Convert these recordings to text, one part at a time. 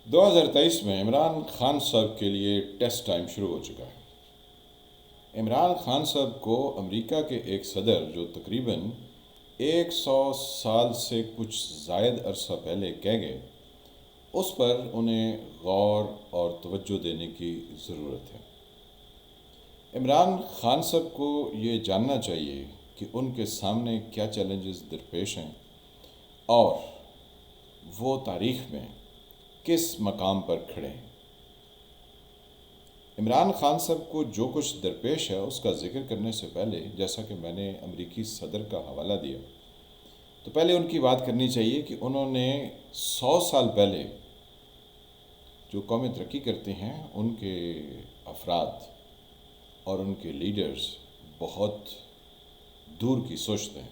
2023 میں عمران خان صاحب کے لیے ٹیسٹ ٹائم شروع ہو چکا ہے۔ عمران خان صاحب کو امریکہ کے ایک صدر جو تقریباً 100 سال سے کچھ زائد عرصہ پہلے کہہ گئے، اس پر انہیں غور اور توجہ دینے کی ضرورت ہے۔ عمران خان صاحب کو یہ جاننا چاہیے کہ ان کے سامنے کیا چیلنجز درپیش ہیں اور وہ تاریخ میں کس مقام پر کھڑے ہیں۔ عمران خان صاحب کو جو کچھ درپیش ہے اس کا ذکر کرنے سے پہلے، جیسا کہ میں نے امریکی صدر کا حوالہ دیا، تو پہلے ان کی بات کرنی چاہیے کہ انہوں نے 100 سال پہلے جو قومیں ترقی کرتے ہیں ان کے افراد اور ان کے لیڈرز بہت دور کی سوچتے ہیں۔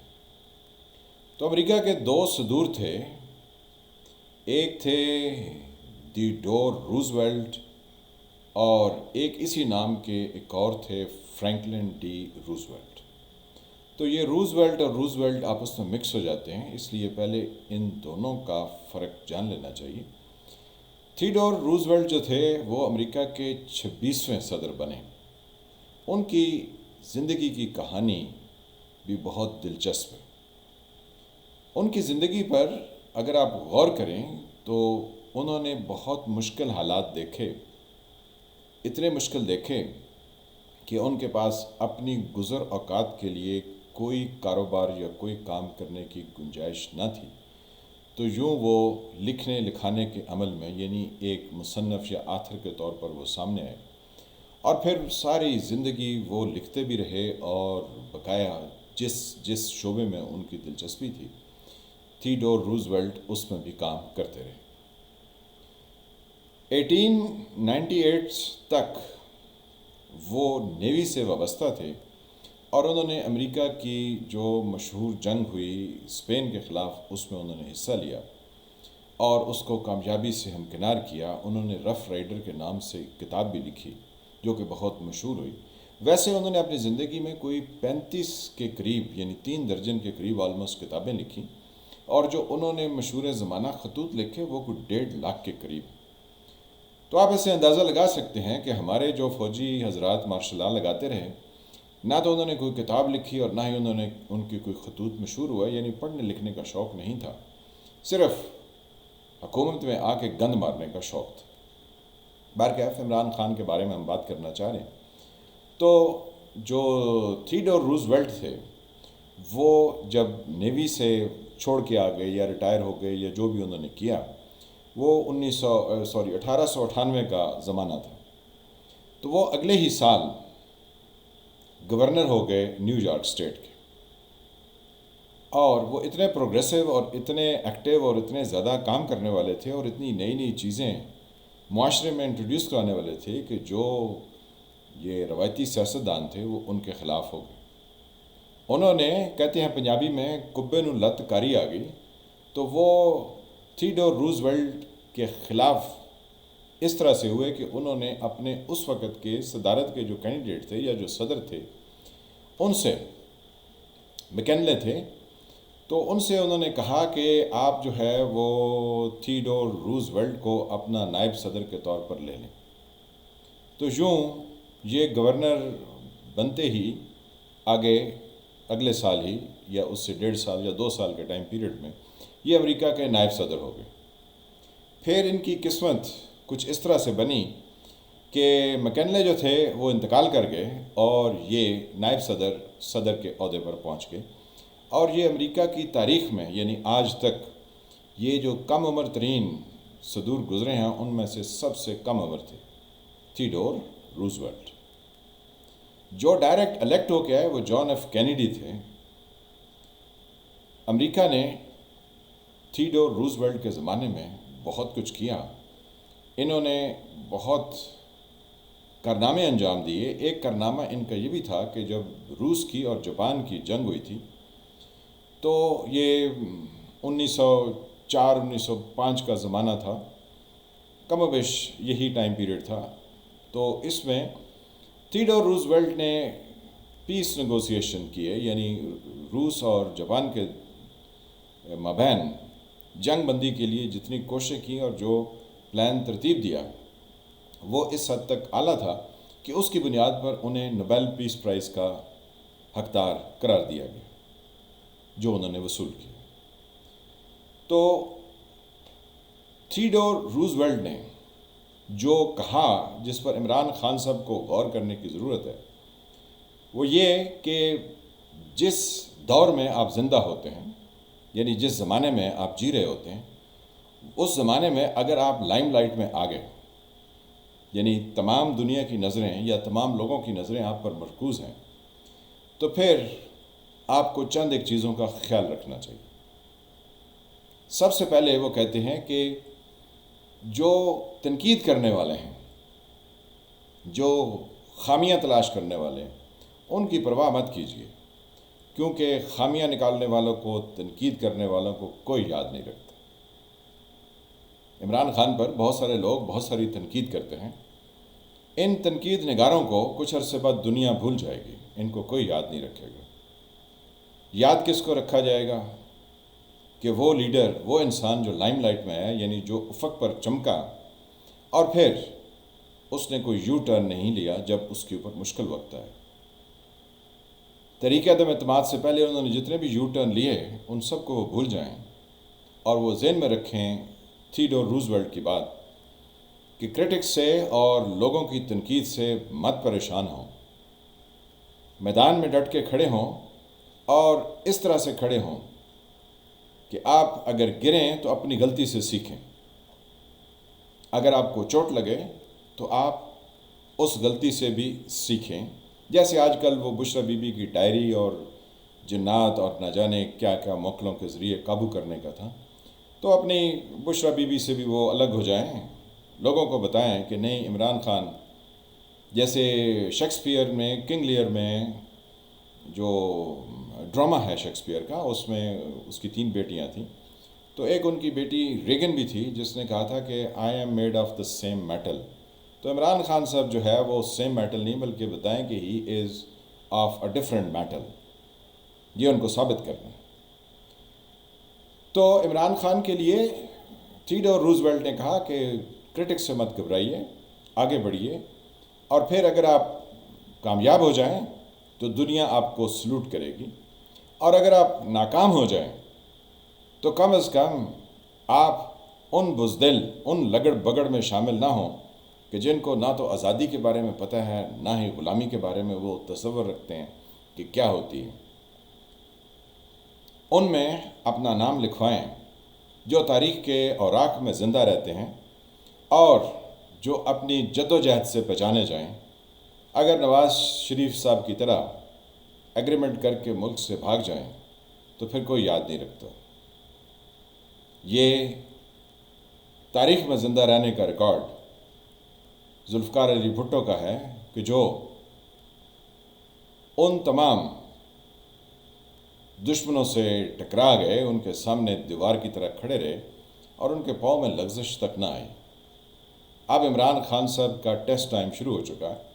تو امریکہ کے 2 صدور تھے، ایک تھے تھیوڈور روزویلٹ اور ایک اسی نام کے ایک اور تھے فرینکلن ڈی روزویلٹ۔ تو یہ روزویلٹ اور روزویلٹ آپس میں مکس ہو جاتے ہیں، اس لیے پہلے ان دونوں کا فرق جان لینا چاہیے۔ تھیوڈور روزویلٹ جو تھے وہ امریکہ کے 26ویں صدر بنے۔ ان کی زندگی کی کہانی بھی بہت دلچسپ ہے۔ ان کی زندگی پر اگر آپ غور کریں تو انہوں نے بہت مشکل حالات دیکھے، اتنے مشکل دیکھے کہ ان کے پاس اپنی گزر اوقات کے لیے کوئی کاروبار یا کوئی کام کرنے کی گنجائش نہ تھی۔ تو یوں وہ لکھنے لکھانے کے عمل میں، یعنی ایک مصنف یا آتھر کے طور پر وہ سامنے آئے، اور پھر ساری زندگی وہ لکھتے بھی رہے اور بقایا جس شعبے میں ان کی دلچسپی تھی، تھیوڈور روزویلٹ اس میں بھی کام کرتے رہے۔ 1898 تک وہ نیوی سے وابستہ تھے اور انہوں نے امریکہ کی جو مشہور جنگ ہوئی اسپین کے خلاف، اس میں انہوں نے حصہ لیا اور اس کو کامیابی سے ہمکنار کیا۔ انہوں نے رف رائڈر کے نام سے کتاب بھی لکھی جو کہ بہت مشہور ہوئی۔ ویسے انہوں نے اپنی زندگی میں کوئی 35 کے قریب، یعنی 3 درجن کے قریب آلموسٹ کتابیں لکھی، اور جو انہوں نے مشہور زمانہ خطوط لکھے وہ کوئی 1.5 لاکھ کے قریب۔ تو آپ اسے اندازہ لگا سکتے ہیں کہ ہمارے جو فوجی حضرات مارشل لا لگاتے رہے، نہ تو انہوں نے کوئی کتاب لکھی اور نہ ہی ان کی کوئی خطوط مشہور ہوا، یعنی پڑھنے لکھنے کا شوق نہیں تھا، صرف حکومت میں آ کے گند مارنے کا شوق تھا۔ بہرکیف عمران خان کے بارے میں ہم بات کرنا چاہ رہے ہیں تو جو تھیوڈور روزویلٹ تھے وہ جب نیوی سے چھوڑ کے آ گئے یا ریٹائر ہو گئے یا جو بھی انہوں نے کیا، وہ 1898 کا زمانہ تھا۔ تو وہ اگلے ہی سال گورنر ہو گئے نیو یارک اسٹیٹ کے، اور وہ اتنے پروگریسو اور اتنے ایکٹیو اور اتنے زیادہ کام کرنے والے تھے اور اتنی نئی نئی چیزیں معاشرے میں انٹروڈیوس کرانے والے تھے کہ جو یہ روایتی سیاستدان تھے وہ ان کے خلاف ہو گئے۔ انہوں نے، کہتے ہیں پنجابی میں، کبے نو لت کاری آ گئی، تو وہ تھیوڈور روزویلٹ کے خلاف اس طرح سے ہوئے کہ انہوں نے اپنے اس وقت کے صدارت کے جو کینڈیڈیٹ تھے یا جو صدر تھے ان سے، مکنلے تھے، تو ان سے انہوں نے کہا کہ آپ جو ہے وہ تھیوڈور روزویلٹ کو اپنا نائب صدر کے طور پر لے لیں۔ تو یوں یہ گورنر بنتے ہی آگے اگلے سال ہی یا اس سے 1.5 سال یا 2 سال کے ٹائم پیریڈ میں یہ امریکہ کے نائب صدر ہو گئے۔ پھر ان کی قسمت کچھ اس طرح سے بنی کہ مکنلے جو تھے وہ انتقال کر گئے اور یہ نائب صدر کے عہدے پر پہنچ گئے، اور یہ امریکہ کی تاریخ میں، یعنی آج تک، یہ جو کم عمر ترین صدور گزرے ہیں ان میں سے سب سے کم عمر تھے تھیوڈور روزویلٹ۔ جو ڈائریکٹ الیکٹ ہو کے آئے وہ جان ایف کینیڈی تھے۔ امریکہ نے تھیوڈور روزویلٹ کے زمانے میں بہت کچھ کیا، انہوں نے بہت کارنامے انجام دیے۔ ایک کارنامہ ان کا یہ بھی تھا کہ جب روس کی اور جاپان کی جنگ ہوئی تھی، تو یہ 1904-1905 کا زمانہ تھا، کم و بیش یہی ٹائم پیریڈ تھا۔ تو اس میں تھیوڈور روزویلٹ نے پیس نیگوسیشن کیے، یعنی روس اور جاپان کے مابین جنگ بندی کے لیے جتنی کوششیں کی اور جو پلان ترتیب دیا وہ اس حد تک اعلیٰ تھا کہ اس کی بنیاد پر انہیں نوبیل پیس پرائز کا حقدار قرار دیا گیا جو انہوں نے وصول کیا۔ تو تھیوڈور روزویلٹ نے جو کہا، جس پر عمران خان صاحب کو غور کرنے کی ضرورت ہے، وہ یہ کہ جس دور میں آپ زندہ ہوتے ہیں، یعنی جس زمانے میں آپ جی رہے ہوتے ہیں، اس زمانے میں اگر آپ لائم لائٹ میں آ گئے، یعنی تمام دنیا کی نظریں یا تمام لوگوں کی نظریں آپ پر مرکوز ہیں، تو پھر آپ کو چند ایک چیزوں کا خیال رکھنا چاہیے۔ سب سے پہلے وہ کہتے ہیں کہ جو تنقید کرنے والے ہیں، جو خامیاں تلاش کرنے والے ہیں، ان کی پرواہ مت کیجیے، کیونکہ خامیاں نکالنے والوں کو، تنقید کرنے والوں کو کوئی یاد نہیں رکھتا۔ عمران خان پر بہت سارے لوگ بہت ساری تنقید کرتے ہیں، ان تنقید نگاروں کو کچھ عرصے بعد دنیا بھول جائے گی، ان کو کوئی یاد نہیں رکھے گا۔ یاد کس کو رکھا جائے گا؟ کہ وہ لیڈر، وہ انسان جو لائم لائٹ میں ہے، یعنی جو افق پر چمکا اور پھر اس نے کوئی یو ٹرن نہیں لیا جب اس کے اوپر مشکل وقت آئے۔ طریقہ عدم اعتماد سے پہلے انہوں نے جتنے بھی یو ٹرن لیے ان سب کو وہ بھول جائیں اور وہ ذہن میں رکھیں تھیوڈور روزویلٹ کی بات کہ کرٹکس سے اور لوگوں کی تنقید سے مت پریشان ہوں، میدان میں ڈٹ کے کھڑے ہوں اور اس طرح سے کھڑے ہوں کہ آپ اگر گریں تو اپنی غلطی سے سیکھیں، اگر آپ کو چوٹ لگے تو آپ اس غلطی سے بھی سیکھیں۔ جیسے آج کل وہ بشرا بی بی کی ڈائری اور جنات اور نہ جانے کیا کیا موکلوں کے ذریعے قابو کرنے کا تھا، تو اپنی بشرا بی بی سے بھی وہ الگ ہو جائیں، لوگوں کو بتائیں کہ نہیں، عمران خان جیسے شیکسپیئر میں کنگ لیئر میں جو ڈرامہ ہے شیکسپیئر کا، اس میں اس کی 3 بیٹیاں تھیں، تو ایک ان کی بیٹی ریگن بھی تھی جس نے کہا تھا کہ I am made of the same metal. تو عمران خان صاحب جو ہے وہ سیم میٹل نہیں بلکہ بتائیں کہ he is of a different metal, یہ ان کو ثابت کرنا ہے۔ تو عمران خان کے لیے تھیوڈور روزویلٹ نے کہا کہ کرٹکس سے مت گھبرائیے، آگے بڑھیے، اور پھر اگر آپ کامیاب ہو جائیں تو دنیا آپ کو سلوٹ کرے گی، اور اگر آپ ناکام ہو جائیں تو کم از کم آپ ان بزدل، ان لگڑ بگڑ میں شامل نہ ہوں کہ جن کو نہ تو آزادی کے بارے میں پتہ ہے، نہ ہی غلامی کے بارے میں وہ تصور رکھتے ہیں کہ کیا ہوتی ہے۔ ان میں اپنا نام لکھوائیں جو تاریخ کے اوراق میں زندہ رہتے ہیں اور جو اپنی جد و جہد سے پہچانے جائیں۔ اگر نواز شریف صاحب کی طرح ایگریمنٹ کر کے ملک سے بھاگ جائیں تو پھر کوئی یاد نہیں رکھتا۔ یہ تاریخ میں زندہ رہنے کا ریکارڈ ذوالفقار علی بھٹو کا ہے کہ جو ان تمام دشمنوں سے ٹکرا گئے، ان کے سامنے دیوار کی طرح کھڑے رہے اور ان کے پاؤں میں لغزش تک نہ آئی۔ اب عمران خان صاحب کا ٹیسٹ ٹائم شروع ہو چکا ہے،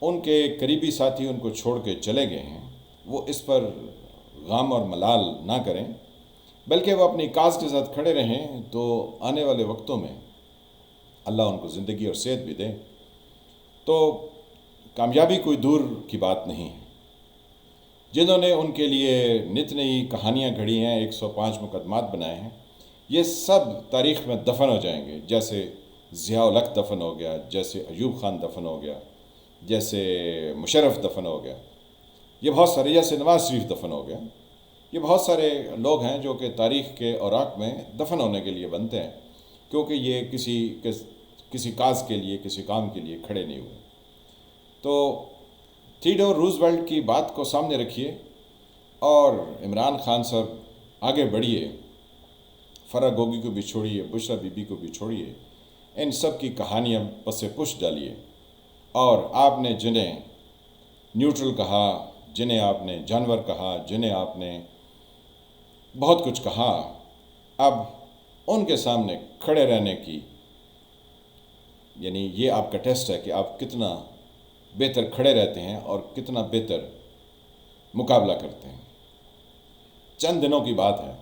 ان کے قریبی ساتھی ان کو چھوڑ کے چلے گئے ہیں، وہ اس پر غم اور ملال نہ کریں بلکہ وہ اپنی کاز کے ساتھ کھڑے رہیں، تو آنے والے وقتوں میں اللہ ان کو زندگی اور صحت بھی دے تو کامیابی کوئی دور کی بات نہیں ہے۔ جنہوں نے ان کے لیے نت نئی کہانیاں گھڑی ہیں، 105 مقدمات بنائے ہیں، یہ سب تاریخ میں دفن ہو جائیں گے، جیسے ضیاء الحق دفن ہو گیا، جیسے ایوب خان دفن ہو گیا، جیسے مشرف دفن ہو گیا، یہ بہت سارے، جیسے نواز شریف دفن ہو گیا، یہ بہت سارے لوگ ہیں جو کہ تاریخ کے اوراق میں دفن ہونے کے لیے بنتے ہیں، کیونکہ یہ کسی کاز کے لیے، کسی کام کے لیے کھڑے نہیں ہوئے۔ تو تھیوڈور روزویلٹ کی بات کو سامنے رکھیے اور عمران خان صاحب آگے بڑھیے، فرح گوگی کو بھی چھوڑیے، بشرا بی بی کو بھی چھوڑیے، ان سب کی کہانیاں پس پش ڈالیے، اور آپ نے جنہیں نیوٹرل کہا، جنہیں آپ نے جانور کہا، جنہیں آپ نے بہت کچھ کہا، اب ان کے سامنے کھڑے رہنے کی، یعنی یہ آپ کا ٹیسٹ ہے کہ آپ کتنا بہتر کھڑے رہتے ہیں اور کتنا بہتر مقابلہ کرتے ہیں۔ چند دنوں کی بات ہے،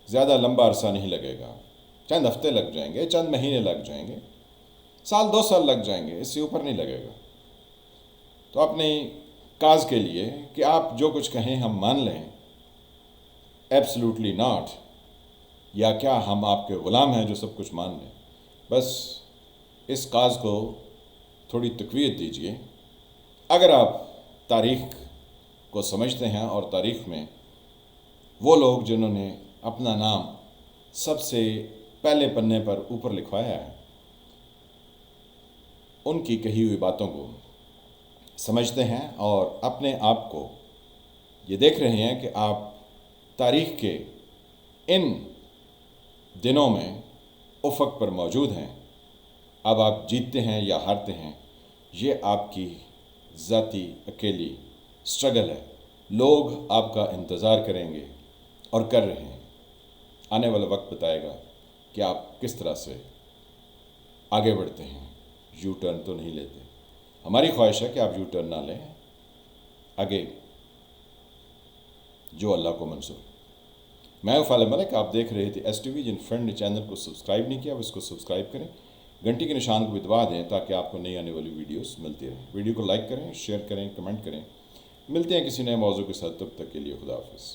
زیادہ لمبا عرصہ نہیں لگے گا، چند ہفتے لگ جائیں گے، چند مہینے لگ جائیں گے، سال 2 سال لگ جائیں گے، اس سے اوپر نہیں لگے گا۔ تو اپنی کاز کے لیے کہ آپ جو کچھ کہیں ہم مان لیں، ایبسلوٹلی ناٹ، یا کیا ہم آپ کے غلام ہیں جو سب کچھ مان لیں؟ بس اس کاز کو تھوڑی تقویت دیجیے۔ اگر آپ تاریخ کو سمجھتے ہیں اور تاریخ میں وہ لوگ جنہوں نے اپنا نام سب سے پہلے پنے پر اوپر لکھوایا ہے، ان کی کہی ہوئی باتوں کو سمجھتے ہیں اور اپنے آپ کو یہ دیکھ رہے ہیں کہ آپ تاریخ کے ان دنوں میں افق پر موجود ہیں، اب آپ جیتتے ہیں یا ہارتے ہیں یہ آپ کی ذاتی اکیلی سٹرگل ہے۔ لوگ آپ کا انتظار کریں گے اور کر رہے ہیں۔ آنے والا وقت بتائے گا کہ آپ کس طرح سے آگے بڑھتے ہیں، یو ٹرن تو نہیں لیتے۔ ہماری خواہش ہے کہ آپ یو ٹرن نہ لیں، آگے جو اللہ کو منظور۔ میں فالح ملک، آپ دیکھ رہے تھے ایس ٹی وی۔ جن فرینڈ نے چینل کو سبسکرائب نہیں کیا وہ اس کو سبسکرائب کریں، گھنٹی کے نشان کو بھی دبا دیں تاکہ آپ کو نئی آنے والی ویڈیوز ملتی رہیں۔ ویڈیو کو لائک کریں، شیئر کریں، کمنٹ کریں۔ ملتے ہیں کسی نئے موضوع کے ساتھ، تب تک کے لیے خدا حافظ۔